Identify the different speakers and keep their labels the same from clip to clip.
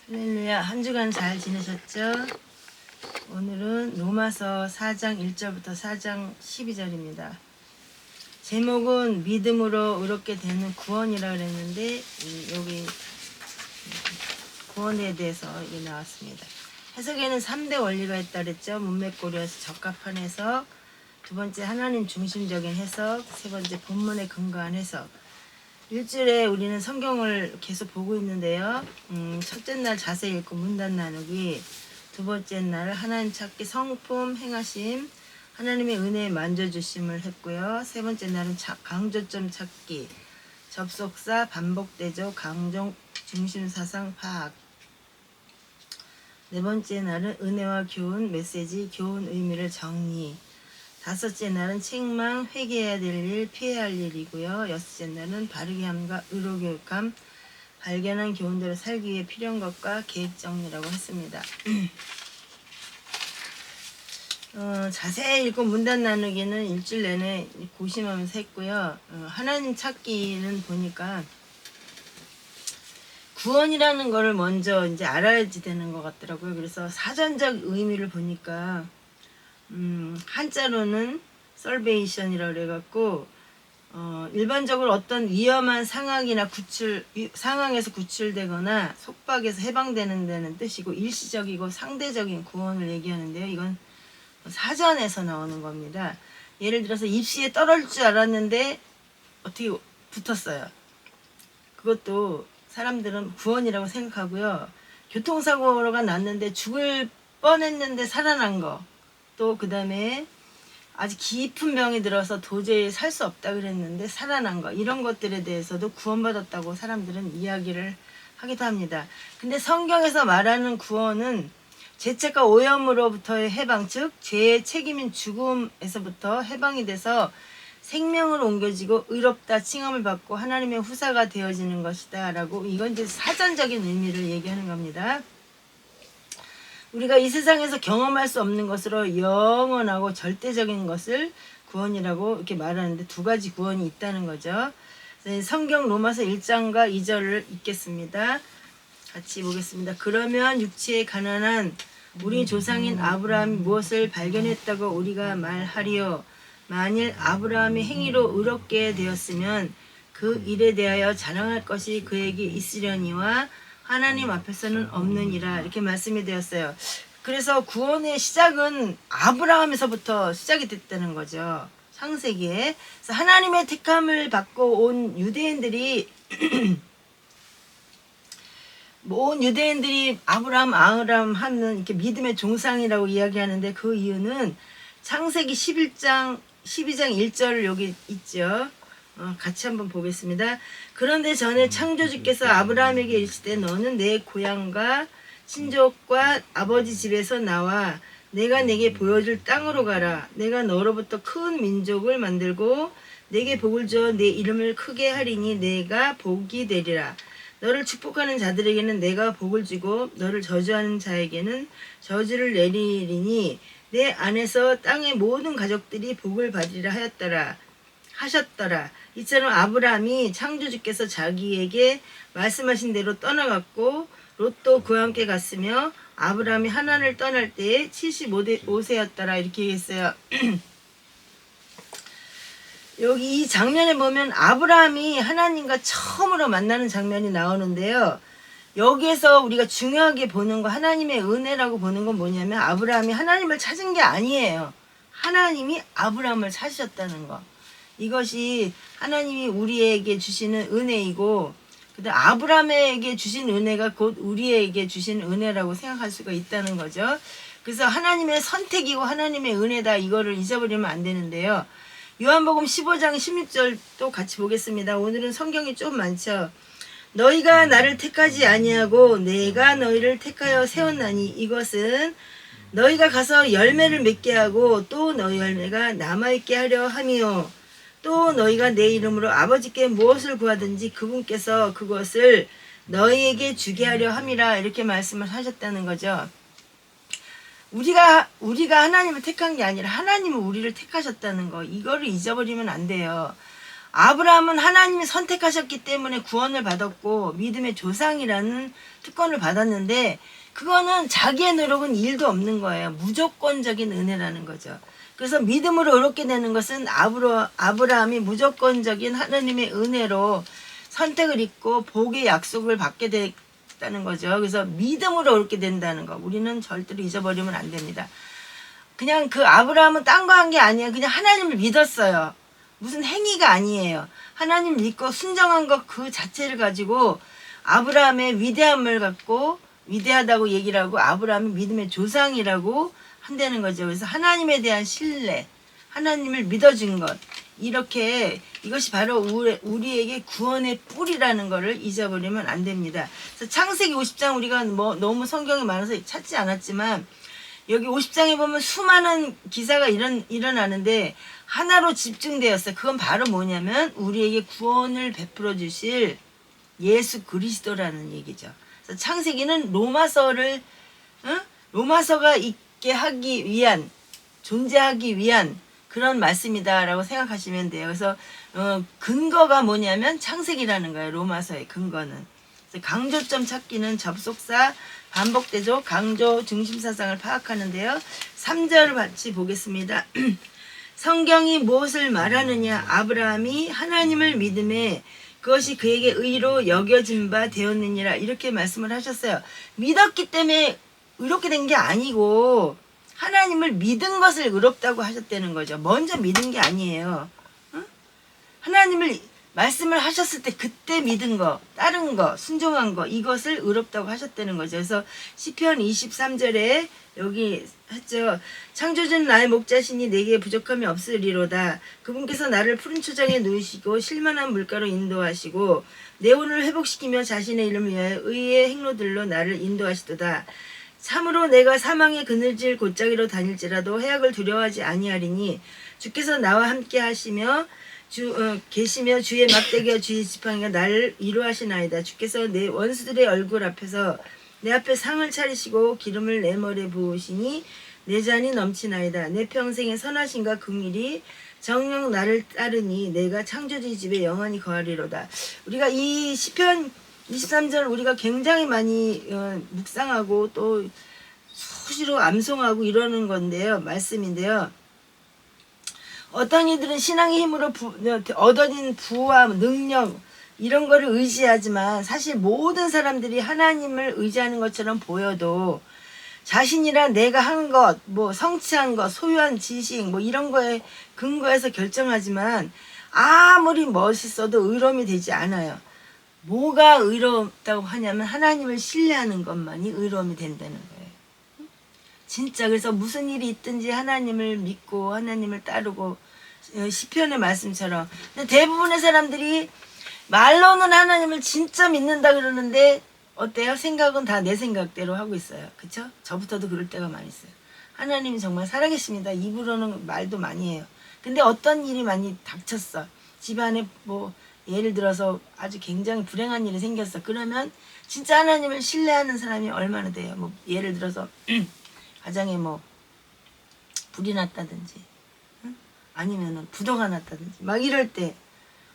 Speaker 1: 할렐루야. 한 주간 잘 지내셨죠? 오늘은 로마서 4장 1절부터 4장 12절입니다. 제목은 믿음으로 의롭게 되는 구원이라 그랬는데 여기 구원에 대해서 이게 나왔습니다. 해석에는 3대 원리가 있다 그랬죠. 문맥고려에서 적합한해석, 두 번째 하나님 중심적인 해석, 세 번째 본문에 근거한 해석. 일주일에 우리는 성경을 계속 보고 있는데요. 첫째 날 자세히 읽고 문단 나누기, 두 번째 날 하나님 찾기 성품 행하심, 하나님의 은혜에 만져주심을 했고요. 세 번째 날은 강조점 찾기, 접속사 반복대조 강조 중심 사상 파악. 네 번째 날은 은혜와 교훈 메시지 교훈 의미를 정리. 다섯째 날은 책망, 회개해야 될 일, 피해야 할 일이고요. 여섯째 날은 바르게 함과 의로교육함, 발견한 교훈대로 살기 위해 필요한 것과 계획 정리라고 했습니다. 자세히 읽고 문단 나누기는 일주일 내내 고심하면서 했고요. 하나님 찾기는 보니까 구원이라는 거를 먼저 이제 알아야지 되는 것 같더라고요. 그래서 사전적 의미를 보니까 한자로는 salvation이라고 그래갖고 일반적으로 어떤 위험한 상황이나 상황에서 구출되거나 속박에서 해방되는 데는 뜻이고 일시적이고 상대적인 구원을 얘기하는데요. 이건 사전에서 나오는 겁니다. 예를 들어서 입시에 떨어질 줄 알았는데 어떻게 붙었어요. 그것도 사람들은 구원이라고 생각하고요. 교통사고가 났는데 죽을 뻔했는데 살아난 거, 또 그 다음에 아주 깊은 병이 들어서 도저히 살 수 없다 그랬는데 살아난 거, 이런 것들에 대해서도 구원받았다고 사람들은 이야기를 하기도 합니다. 근데 성경에서 말하는 구원은 죄책과 오염으로부터의 해방, 즉 죄의 책임인 죽음에서부터 해방이 돼서 생명으로 옮겨지고 의롭다 칭함을 받고 하나님의 후사가 되어지는 것이다 라고, 이건 이제 사전적인 의미를 얘기하는 겁니다. 우리가 이 세상에서 경험할 수 없는 것으로 영원하고 절대적인 것을 구원이라고 이렇게 말하는데, 두 가지 구원이 있다는 거죠. 성경 로마서 1장과 2절을 읽겠습니다. 같이 보겠습니다. 그러면 육체에 가난한 우리 조상인 아브라함이 무엇을 발견했다고 우리가 말하리요? 만일 아브라함이 행위로 의롭게 되었으면 그 일에 대하여 자랑할 것이 그에게 있으려니와 하나님 앞에서는 없느니라, 이렇게 말씀이 되었어요. 그래서 구원의 시작은 아브라함에서부터 시작이 됐다는 거죠. 창세기에. 그래서 하나님의 택함을 받고 온 유대인들이 온 유대인들이 아브라함 하는 이렇게 믿음의 종상이라고 이야기하는데, 그 이유는 창세기 12장 1절 여기 있죠. 같이 한번 보겠습니다. 그런데 전에 창조주께서 아브라함에게 이르시되 너는 내 고향과 친족과 아버지 집에서 나와 내가 내게 보여줄 땅으로 가라. 내가 너로부터 큰 민족을 만들고 내게 복을 주어 내 이름을 크게 하리니 내가 복이 되리라. 너를 축복하는 자들에게는 내가 복을 주고 너를 저주하는 자에게는 저주를 내리리니 내 안에서 땅의 모든 가족들이 복을 받으리라 하셨더라. 이처럼 아브라함이 창조주께서 자기에게 말씀하신 대로 떠나갔고 롯도 그와 함께 갔으며 아브라함이 하란을 떠날 때에 75세였더라, 이렇게 얘기했어요. 여기 이 장면에 보면 아브라함이 하나님과 처음으로 만나는 장면이 나오는데요. 여기에서 우리가 중요하게 보는 거, 하나님의 은혜라고 보는 건 뭐냐면 아브라함이 하나님을 찾은 게 아니에요. 하나님이 아브라함을 찾으셨다는 거. 이것이 하나님이 우리에게 주시는 은혜이고, 그다음 아브라함에게 주신 은혜가 곧 우리에게 주신 은혜라고 생각할 수가 있다는 거죠. 그래서 하나님의 선택이고 하나님의 은혜다, 이거를 잊어버리면 안 되는데요. 요한복음 15장 16절 또 같이 보겠습니다. 오늘은 성경이 좀 많죠. 너희가 나를 택하지 아니하고 내가 너희를 택하여 세웠나니 이것은 너희가 가서 열매를 맺게 하고 또 너희 열매가 남아있게 하려 함이요. 또 너희가 내 이름으로 아버지께 무엇을 구하든지 그분께서 그것을 너희에게 주게 하려 함이라, 이렇게 말씀을 하셨다는 거죠. 우리가 하나님을 택한 게 아니라 하나님은 우리를 택하셨다는 거, 이거를 잊어버리면 안 돼요. 아브라함은 하나님이 선택하셨기 때문에 구원을 받았고 믿음의 조상이라는 특권을 받았는데 그거는 자기의 노력은 일도 없는 거예요. 무조건적인 은혜라는 거죠. 그래서 믿음으로 의롭게 되는 것은 아브라함이 무조건적인 하나님의 은혜로 선택을 입고 복의 약속을 받게 됐다는 거죠. 그래서 믿음으로 의롭게 된다는 거 우리는 절대로 잊어버리면 안 됩니다. 그냥 그 아브라함은 딴 거 한 게 아니에요. 그냥 하나님을 믿었어요. 무슨 행위가 아니에요. 하나님 믿고 순종한 것 그 자체를 가지고 아브라함의 위대함을 갖고 위대하다고 얘기를 하고 아브라함이 믿음의 조상이라고 한다는 거죠. 그래서 하나님에 대한 신뢰, 하나님을 믿어준 것 이렇게 이것이 바로 우리에게 구원의 뿌리라는 것을 잊어버리면 안 됩니다. 그래서 창세기 50장 우리가 뭐 너무 성경이 많아서 찾지 않았지만 여기 50장에 보면 수많은 기사가 일어나는데 하나로 집중되었어요. 그건 바로 뭐냐면 우리에게 구원을 베풀어 주실 예수 그리스도라는 얘기죠. 그래서 창세기는 로마서가 있게 하기 위한 존재하기 위한 그런 말씀이다라고 생각하시면 돼요. 그래서 근거가 뭐냐면 창세기라는 거예요. 로마서의 근거는. 강조점 찾기는 접속사, 반복대조, 강조, 중심사상을 파악하는데요. 3절을 같이 보겠습니다. 성경이 무엇을 말하느냐? 아브라함이 하나님을 믿음에 그것이 그에게 의로 여겨진 바 되었느니라 이렇게 말씀을 하셨어요. 믿었기 때문에 의롭게 된 게 아니고 하나님을 믿은 것을 의롭다고 하셨다는 거죠. 먼저 믿은 게 아니에요. 응? 하나님을 말씀을 하셨을 때 그때 믿은 거, 따른 거, 순종한 거 이것을 의롭다고 하셨다는 거죠. 그래서 시편 23절에 여기 했죠. 창조주는 나의 목자시니 내게 부족함이 없으리로다. 그분께서 나를 푸른 초장에 누이시고 실만한 물가로 인도하시고 내 혼을 회복시키며 자신의 이름을 위하여 의의 행로들로 나를 인도하시도다. 참으로 내가 사망의 그늘질 골짜기로 다닐지라도 해악을 두려워하지 아니하리니 주께서 나와 함께 하시며 계시며 주의 막대기와 주의 지팡이가 나를 위로하시나이다. 주께서 내 원수들의 얼굴 앞에서 내 앞에 상을 차리시고 기름을 내 머리에 부으시니 내 잔이 넘치나이다. 내 평생의 선하심과 긍휼이 정녕 나를 따르니 내가 창조주의 집에 영원히 거하리로다. 우리가 이 시편 23절 우리가 굉장히 많이 묵상하고 또 수시로 암송하고 이러는 건데요. 말씀인데요. 어떤 이들은 신앙의 힘으로 얻어진 부와 능력 이런 거를 의지하지만 사실 모든 사람들이 하나님을 의지하는 것처럼 보여도 자신이란 내가 한 것, 뭐 성취한 것, 소유한 지식 뭐 이런 거에 근거해서 결정하지만 아무리 멋있어도 의로움이 되지 않아요. 뭐가 의롭다고 하냐면 하나님을 신뢰하는 것만이 의로움이 된다는 거예요. 진짜 그래서 무슨 일이 있든지 하나님을 믿고 하나님을 따르고 시편의 말씀처럼. 근데 대부분의 사람들이 말로는 하나님을 진짜 믿는다 그러는데 어때요? 생각은 다 내 생각대로 하고 있어요. 그쵸? 저부터도 그럴 때가 많이 있어요. 하나님이 정말 살아계십니다. 입으로는 말도 많이 해요. 근데 어떤 일이 많이 닥쳤어. 집안에 뭐 예를 들어서 아주 굉장히 불행한 일이 생겼어. 그러면 진짜 하나님을 신뢰하는 사람이 얼마나 돼요? 뭐 예를 들어서 가정에 뭐 불이 났다든지 아니면은 부도가 났다든지 막 이럴 때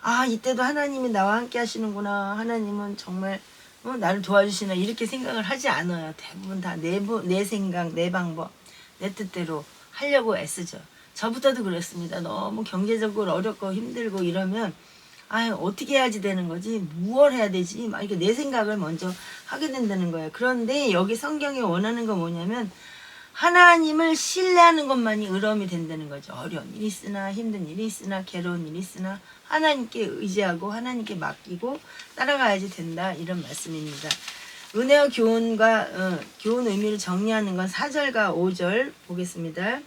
Speaker 1: 아 이때도 하나님이 나와 함께 하시는구나. 하나님은 정말 나를 도와주시나 이렇게 생각을 하지 않아요. 대부분 다 내 생각, 내 방법, 내 뜻대로 하려고 애쓰죠. 저부터도 그랬습니다. 너무 경제적으로 어렵고 힘들고 이러면 아유 어떻게 해야지 되는 거지? 무얼 해야 되지? 막 이렇게 내 생각을 먼저 하게 된다는 거예요. 그런데 여기 성경이 원하는 건 뭐냐면 하나님을 신뢰하는 것만이 의로움이 된다는 거죠. 어려운 일이 있으나 힘든 일이 있으나 괴로운 일이 있으나 하나님께 의지하고 하나님께 맡기고 따라가야지 된다 이런 말씀입니다. 은혜와 교훈과 교훈 의미를 정리하는 건 4절과 5절 보겠습니다.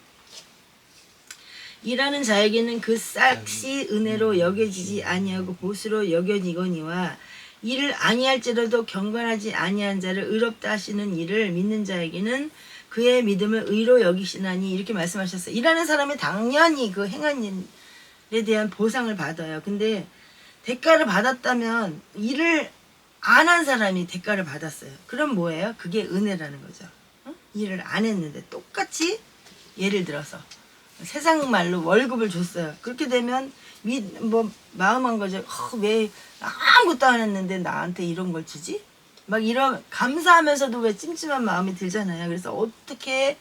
Speaker 1: 일하는 자에게는 그 싹이 은혜로 여겨지지 아니하고 보수로 여겨지거니와 이를 아니할지라도 경건하지 아니한 자를 의롭다 하시는 이를 믿는 자에게는 그의 믿음을 의로 여기시나니 이렇게 말씀하셨어요. 일하는 사람이 당연히 그 행한 일에 대한 보상을 받아요. 근데 대가를 받았다면 일을 안 한 사람이 대가를 받았어요. 그럼 뭐예요? 그게 은혜라는 거죠. 일을 안 했는데 똑같이 예를 들어서 세상 말로 월급을 줬어요. 그렇게 되면 마음 한 거죠. 왜 아무것도 안 했는데 나한테 이런 걸 주지? 막 이런 감사하면서도 왜 찜찜한 마음이 들잖아요. 그래서 어떻게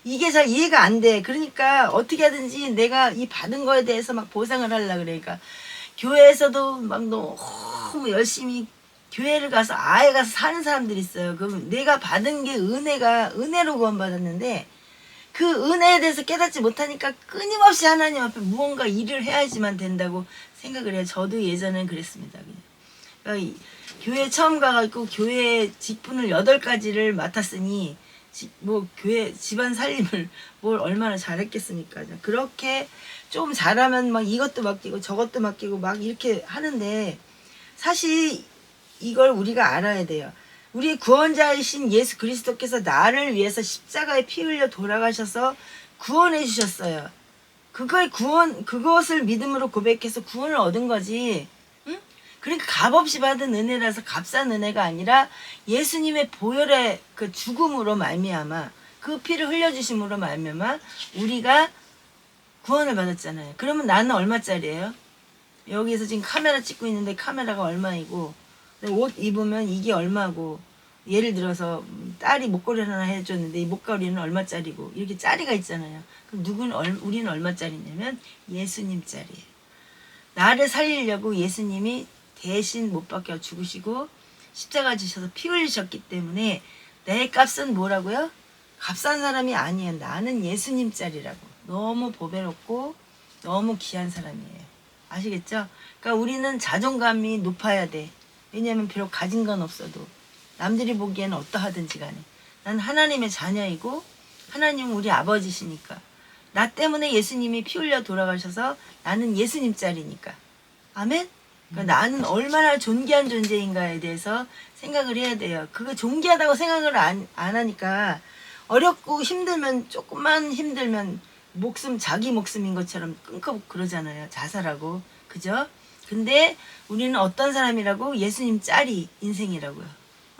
Speaker 1: 이게 잘 이해가 안 돼. 그러니까 어떻게 하든지 내가 이 받은 거에 대해서 막 보상을 하려고 그러니까 교회에서도 막 너무 열심히 교회를 가서 아예 가서 사는 사람들이 있어요. 그럼 내가 받은 게 은혜로 구원받았는데 그 은혜에 대해서 깨닫지 못하니까 끊임없이 하나님 앞에 무언가 일을 해야지만 된다고 생각을 해요. 저도 예전엔 그랬습니다. 그러니까 교회 처음 가가지고 교회 직분을 8가지를 맡았으니 교회 집안 살림을 뭘 얼마나 잘했겠습니까. 그렇게 좀 잘하면 막 이것도 맡기고 저것도 맡기고 막 이렇게 하는데 사실 이걸 우리가 알아야 돼요. 우리 구원자이신 예수 그리스도께서 나를 위해서 십자가에 피 흘려 돌아가셔서 구원해 주셨어요. 그것을 믿음으로 고백해서 구원을 얻은 거지. 응? 그러니까 값없이 받은 은혜라서 값싼 은혜가 아니라 예수님의 보혈의 그 죽음으로 말미암아 그 피를 흘려주심으로 말미암아 우리가 구원을 받았잖아요. 그러면 나는 얼마짜리예요? 여기에서 지금 카메라 찍고 있는데 카메라가 얼마이고 옷 입으면 이게 얼마고 예를 들어서 딸이 목걸이를 하나 해줬는데 이 목걸이는 얼마짜리고 이렇게 짜리가 있잖아요. 그럼 우리는 얼마짜리냐면 예수님짜리예요. 나를 살리려고 예수님이 대신 못 박혀 죽으시고 십자가 지셔서 피 흘리셨기 때문에 내 값은 뭐라고요? 값싼 사람이 아니에요. 나는 예수님짜리라고. 너무 보배롭고 너무 귀한 사람이에요. 아시겠죠? 그러니까 우리는 자존감이 높아야 돼. 왜냐하면 비록 가진 건 없어도 남들이 보기에는 어떠하든지 간에 난 하나님의 자녀이고 하나님은 우리 아버지시니까 나 때문에 예수님이 피 흘려 돌아가셔서 나는 예수님짜리니까. 아멘? 그러니까 나는 얼마나 존귀한 존재인가에 대해서 생각을 해야 돼요. 그거 존귀하다고 생각을 안 하니까 어렵고 힘들면 조금만 힘들면 자기 목숨인 것처럼 끊고 그러잖아요. 자살하고. 그죠? 근데 우리는 어떤 사람이라고? 예수님 짜리 인생이라고요.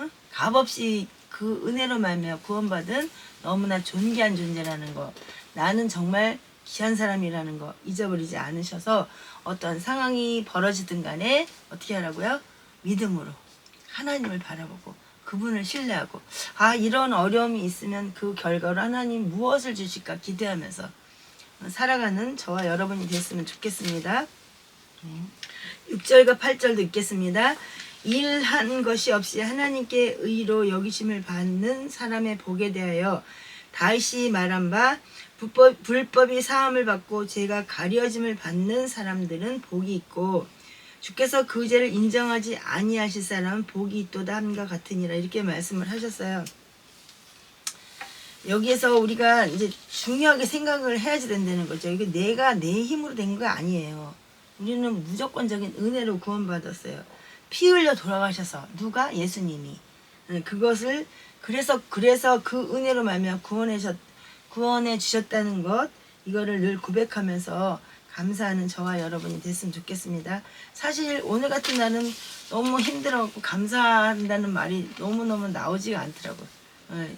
Speaker 1: 응? 값없이 그 은혜로 말미암아 구원받은 너무나 존귀한 존재라는 거. 나는 정말 귀한 사람이라는 거 잊어버리지 않으셔서 어떤 상황이 벌어지든 간에 어떻게 하라고요? 믿음으로 하나님을 바라보고 그분을 신뢰하고 이런 어려움이 있으면 그 결과로 하나님 무엇을 주실까 기대하면서 살아가는 저와 여러분이 됐으면 좋겠습니다. 6절과 8절도 읽겠습니다. 일한 것이 없이 하나님께 의로 여기심을 받는 사람의 복에 대하여 다시 말한 바 불법이 사함을 받고 죄가 가려짐을 받는 사람들은 복이 있고 주께서 그 죄를 인정하지 아니하실 사람은 복이 있도다 함과 같으니라 이렇게 말씀을 하셨어요. 여기에서 우리가 이제 중요하게 생각을 해야지 된다는 거죠. 이게 내가 내 힘으로 된 거 아니에요. 우리는 무조건적인 은혜로 구원받았어요. 피 흘려 돌아가셔서 누가? 예수님이. 그것을 그래서 그 은혜로 말미암아 구원해 주셨다는 것 이거를 늘 고백하면서 감사하는 저와 여러분이 됐으면 좋겠습니다. 사실 오늘 같은 날은 너무 힘들어갖고 감사한다는 말이 너무너무 나오지가 않더라고요.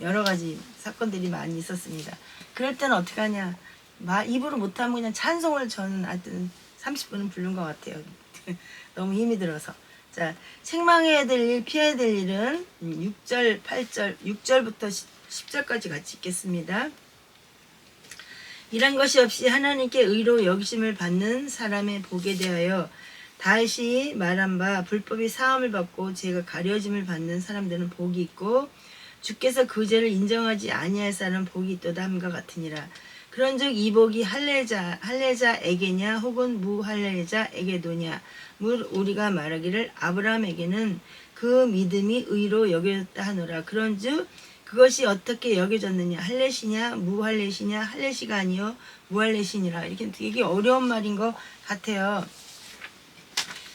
Speaker 1: 여러 가지 사건들이 많이 있었습니다. 그럴 때는 어떻게 하냐. 입으로 못하면 그냥 찬송을 저는 하여튼 30분은 부른 것 같아요. 너무 힘이 들어서. 자, 책망해야 될 일, 피해야 될 일은 6절, 8절, 6절부터 10절까지 같이 읽겠습니다. 이런 것이 없이 하나님께 의로 여기심을 받는 사람의 복에 대하여 다시 말한 바 불법이 사함을 받고 죄가 가려짐을 받는 사람들은 복이 있고 주께서 그 죄를 인정하지 아니할 사람은 복이 있도다 함과 같으니라. 그런즉 이 복이 할례자에게냐 혹은 무할례자에게도냐 우리가 말하기를 아브라함에게는 그 믿음이 의로 여겨졌다 하노라. 그런즉 그것이 어떻게 여겨졌느냐 할례시냐 무할례시냐 할례시가 아니요 무할례시니라. 이렇게 되게 어려운 말인 것 같아요.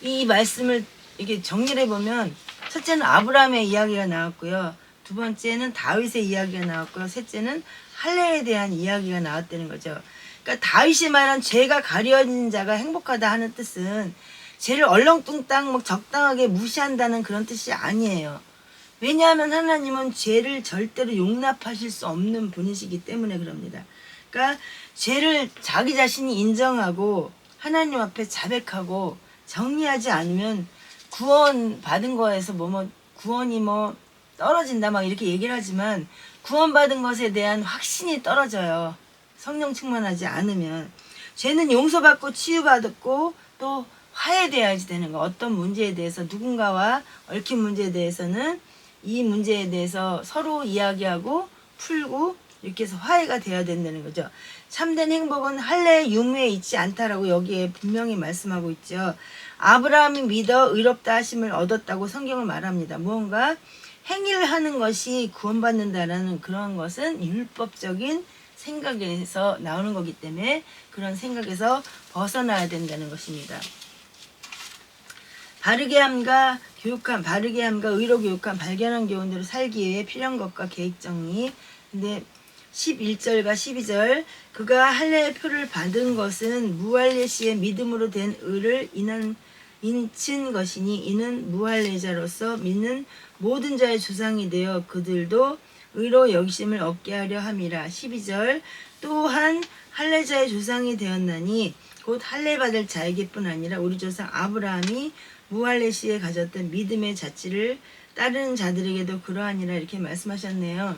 Speaker 1: 이 말씀을 이렇게 정리를 해보면 첫째는 아브라함의 이야기가 나왔고요. 두 번째는 다윗의 이야기가 나왔고요. 셋째는 할례에 대한 이야기가 나왔다는 거죠. 그러니까 다윗이 말한 죄가 가려진 자가 행복하다 하는 뜻은 죄를 얼렁뚱땅 적당하게 무시한다는 그런 뜻이 아니에요. 왜냐하면 하나님은 죄를 절대로 용납하실 수 없는 분이시기 때문에 그럽니다. 그러니까 죄를 자기 자신이 인정하고 하나님 앞에 자백하고 정리하지 않으면 구원 받은 거에서 구원이 떨어진다 막 이렇게 얘기를 하지만 구원 받은 것에 대한 확신이 떨어져요. 성령 충만하지 않으면. 죄는 용서받고 치유받았고 또 화해돼야지 되는 거. 어떤 문제에 대해서 누군가와 얽힌 문제에 대해서는 이 문제에 대해서 서로 이야기하고 풀고 이렇게 해서 화해가 돼야 된다는 거죠. 참된 행복은 할례의 유무에 있지 않다라고 여기에 분명히 말씀하고 있죠. 아브라함이 믿어 의롭다 하심을 얻었다고 성경을 말합니다. 무언가 행위를 하는 것이 구원받는다라는 그런 것은 율법적인 생각에서 나오는 거기 때문에 그런 생각에서 벗어나야 된다는 것입니다. 바르게 함과 의로 교육함, 발견한 교훈대로 살기 위해 필요한 것과 계획 정리. 근데 11절과 12절 그가 할례의 표를 받은 것은 무할례 시에 믿음으로 된 의를 인친 것이니 이는 무할례자로서 믿는 모든 자의 조상이 되어 그들도 의로 여기심을 얻게 하려 함이라. 12절 또한 할례자의 조상이 되었나니 곧 할례 받을 자에게뿐 아니라 우리 조상 아브라함이 무할례 시에 가졌던 믿음의 자취를 따르는 자들에게도 그러하니라 이렇게 말씀하셨네요.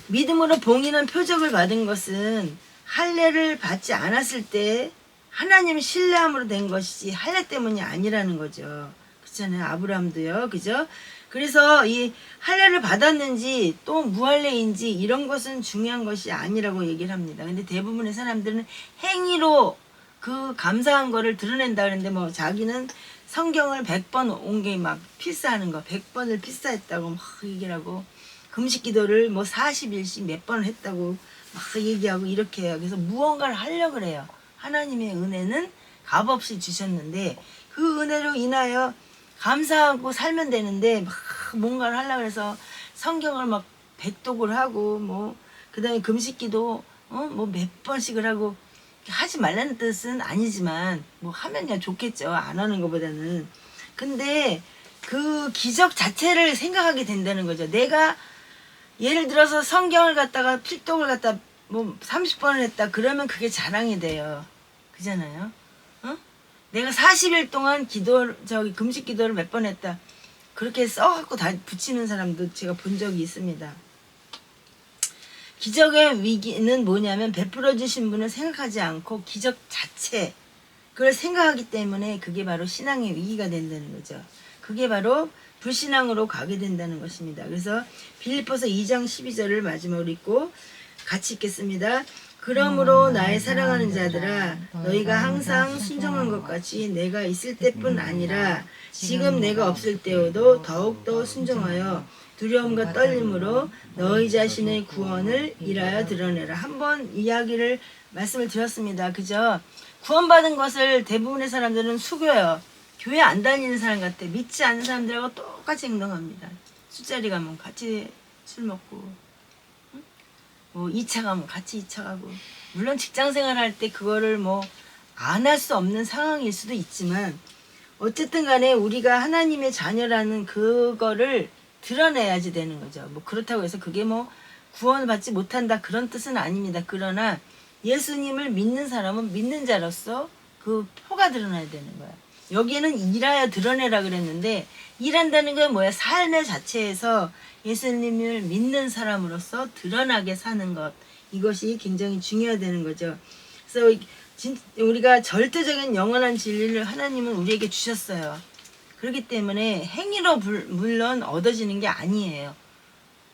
Speaker 1: 믿음으로 봉인한 표적을 받은 것은 할례를 받지 않았을 때 하나님 신뢰함으로 된 것이지 할례 때문이 아니라는 거죠. 그렇잖아요. 아브라함도요. 그죠? 그래서 이 할례를 받았는지 또 무할례인지 이런 것은 중요한 것이 아니라고 얘기를 합니다. 근데 대부분의 사람들은 행위로 그 감사한 거를 드러낸다 그러는데 자기는 성경을 100번 온 게 막 필사하는 거 100번을 필사했다고 막 얘기를 하고 금식 기도를 40일씩 몇 번을 했다고 막 얘기하고 이렇게 해요. 그래서 무언가를 하려고 그래요. 하나님의 은혜는 값없이 주셨는데 그 은혜로 인하여 감사하고 살면 되는데 막 뭔가를 하려고 해서 성경을 막 백독을 하고 그 다음에 금식기도 몇 번씩을 하고 하지 말라는 뜻은 아니지만 하면 그냥 좋겠죠. 안 하는 것보다는. 근데 그 기적 자체를 생각하게 된다는 거죠. 내가 예를 들어서 성경을 갖다가 필독을 갖다 30번을 했다 그러면 그게 자랑이 돼요. 그잖아요. 내가 40일 동안 금식 기도를 몇 번 했다. 그렇게 써갖고 다 붙이는 사람도 제가 본 적이 있습니다. 기적의 위기는 뭐냐면 베풀어 주신 분을 생각하지 않고 기적 자체 그걸 생각하기 때문에 그게 바로 신앙의 위기가 된다는 거죠. 그게 바로 불신앙으로 가게 된다는 것입니다. 그래서 빌립보서 2장 12절을 마지막으로 읽고 같이 읽겠습니다. 그러므로 나의 사랑하는 자들아 너희가 항상 순종한 것 같이 내가 있을 때뿐 아니라 지금 내가 없을 때에도 더욱더 순종하여 두려움과 떨림으로 너희 자신의 구원을 일하여 드러내라. 한번 말씀을 드렸습니다. 그죠? 구원받은 것을 대부분의 사람들은 속여요. 교회 안 다니는 사람 같아. 믿지 않는 사람들하고 똑같이 행동합니다. 술자리 가면 같이 술 먹고 2차 가면 같이 2차 가고 물론 직장생활 할 때 그거를 안 할 수 없는 상황일 수도 있지만 어쨌든 간에 우리가 하나님의 자녀라는 그거를 드러내야지 되는 거죠. 그렇다고 해서 그게 구원을 받지 못한다 그런 뜻은 아닙니다. 그러나 예수님을 믿는 사람은 믿는 자로서 그 표가 드러나야 되는 거야. 여기에는 일하여 드러내라 그랬는데 일한다는 건 뭐야? 삶의 자체에서 예수님을 믿는 사람으로서 드러나게 사는 것. 이것이 굉장히 중요하다는 거죠. 그래서 우리가 절대적인 영원한 진리를 하나님은 우리에게 주셨어요. 그렇기 때문에 행위로 물론 얻어지는 게 아니에요.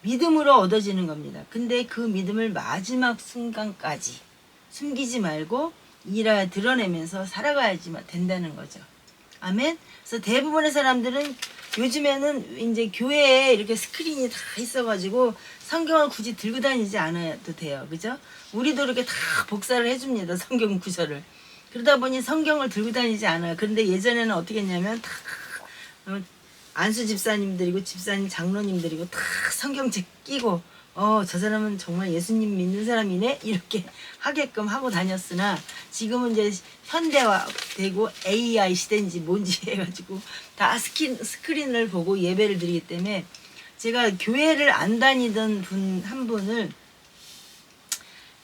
Speaker 1: 믿음으로 얻어지는 겁니다. 근데 그 믿음을 마지막 순간까지 숨기지 말고 일하여 드러내면서 살아가야지 된다는 거죠. 아멘. 그래서 대부분의 사람들은 요즘에는 이제 교회에 이렇게 스크린이 다 있어가지고 성경을 굳이 들고 다니지 않아도 돼요. 그죠? 우리도 이렇게 다 복사를 해줍니다. 성경 구절을. 그러다 보니 성경을 들고 다니지 않아요. 그런데 예전에는 어떻게 했냐면 다 안수 집사님들이고 집사님 장로님들이고 다 성경책 끼고 저 사람은 정말 예수님 믿는 사람이네 이렇게 하게끔 하고 다녔으나 지금은 이제 현대화되고 AI 시대인지 뭔지 해가지고 다 스크린을 보고 예배를 드리기 때문에 제가 교회를 안 다니던 한 분을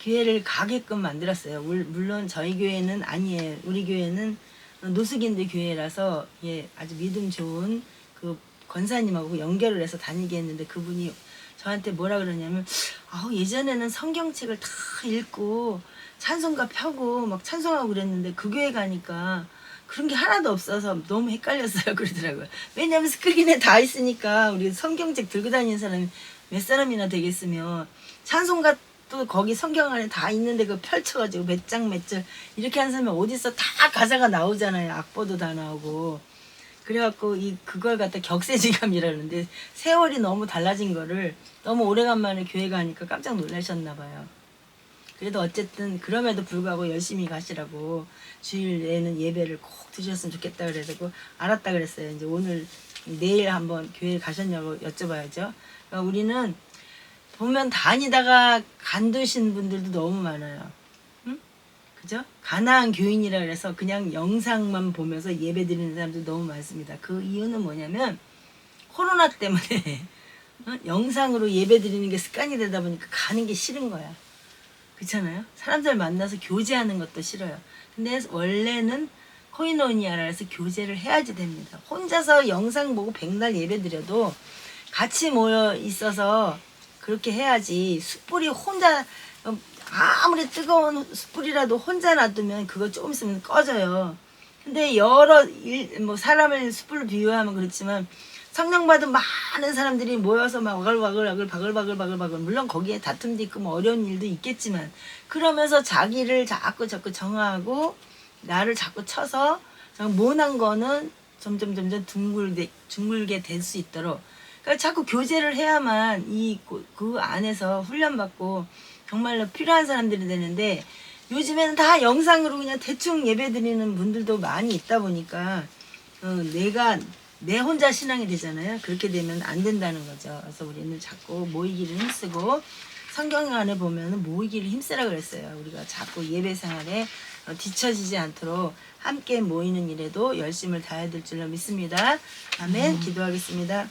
Speaker 1: 교회를 가게끔 만들었어요. 물론 저희 교회는 아니에요. 우리 교회는 노숙인들 교회라서 예, 아주 믿음 좋은 그 권사님하고 연결을 해서 다니게 했는데 그분이 저한테 뭐라 그러냐면 예전에는 성경책을 다 읽고 찬송가 펴고 막 찬송하고 그랬는데 그 교회 가니까 그런 게 하나도 없어서 너무 헷갈렸어요. 그러더라고요. 왜냐면 스크린에 다 있으니까 우리 성경책 들고 다니는 사람이 몇 사람이나 되겠으며 찬송가 또 거기 성경 안에 다 있는데 그 펼쳐가지고 몇 장 몇 절 이렇게 하는 사람이 어디서 다 가사가 나오잖아요. 악보도 다 나오고. 그래갖고 그걸 갖다 격세지감이라는데 세월이 너무 달라진 거를 너무 오래간만에 교회 가니까 깜짝 놀라셨나 봐요. 그래도 어쨌든 그럼에도 불구하고 열심히 가시라고 주일에는 예배를 꼭 드셨으면 좋겠다 그래가지고 알았다 그랬어요. 이제 오늘 내일 한번 교회 가셨냐고 여쭤봐야죠. 그러니까 우리는 보면 다니다가 간두신 분들도 너무 많아요. 응? 그죠? 가나안 교인이라 그래서 그냥 영상만 보면서 예배 드리는 사람들 너무 많습니다. 그 이유는 뭐냐면 코로나 때문에 영상으로 예배 드리는 게 습관이 되다 보니까 가는 게 싫은 거야. 그렇잖아요? 사람들 만나서 교제하는 것도 싫어요. 근데 원래는 코이노니아라 해서 교제를 해야지 됩니다. 혼자서 영상 보고 백날 예배 드려도 같이 모여 있어서 그렇게 해야지. 숯불이 혼자 아무리 뜨거운 숯불이라도 혼자 놔두면 그거 조금 있으면 꺼져요. 근데 사람을 숯불로 비유하면 그렇지만 성령 받은 많은 사람들이 모여서 막 바글바글 물론 거기에 다툼도 있고 뭐 어려운 일도 있겠지만 그러면서 자기를 자꾸 정하고 나를 자꾸 쳐서 모난 거는 점점 둥글게 될 수 있도록 그러니까 자꾸 교제를 해야만 그 안에서 훈련받고 정말로 필요한 사람들이 되는데 요즘에는 다 영상으로 그냥 대충 예배 드리는 분들도 많이 있다 보니까 내 혼자 신앙이 되잖아요. 그렇게 되면 안 된다는 거죠. 그래서 우리는 자꾸 모이기를 힘쓰고 성경 안에 보면 모이기를 힘쓰라 그랬어요. 우리가 자꾸 예배 생활에 뒤처지지 않도록 함께 모이는 일에도 열심을 다해야 될 줄로 믿습니다. 아멘. 기도하겠습니다.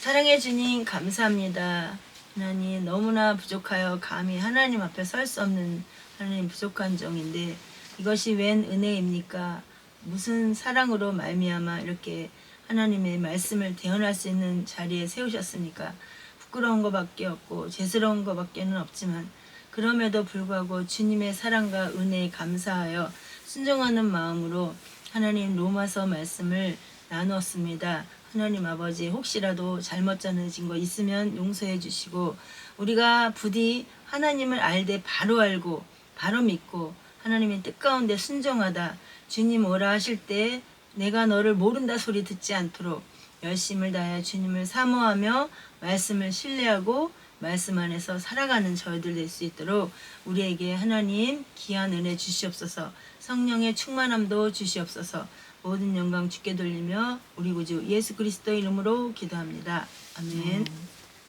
Speaker 1: 사랑해 주님 감사합니다. 하나님 너무나 부족하여 감히 하나님 앞에 설 수 없는 하나님 부족한 종인데 이것이 웬 은혜입니까? 무슨 사랑으로 말미암아 이렇게 하나님의 말씀을 대언할 수 있는 자리에 세우셨습니까? 부끄러운 것밖에 없고 죄스러운 것밖에는 없지만 그럼에도 불구하고 주님의 사랑과 은혜에 감사하여 순종하는 마음으로 하나님 로마서 말씀을 나누었습니다. 하나님 아버지 혹시라도 잘못 전해진 거 있으면 용서해 주시고 우리가 부디 하나님을 알되 바로 알고 바로 믿고 하나님의 뜻 가운데 순종하다 주님 오라 하실 때 내가 너를 모른다 소리 듣지 않도록 열심을 다하여 주님을 사모하며 말씀을 신뢰하고 말씀 안에서 살아가는 저희들 될 수 있도록 우리에게 하나님 귀한 은혜 주시옵소서. 성령의 충만함도 주시옵소서. 모든 영광 주께 돌리며 우리 구주 예수 그리스도 이름으로 기도합니다. 아멘.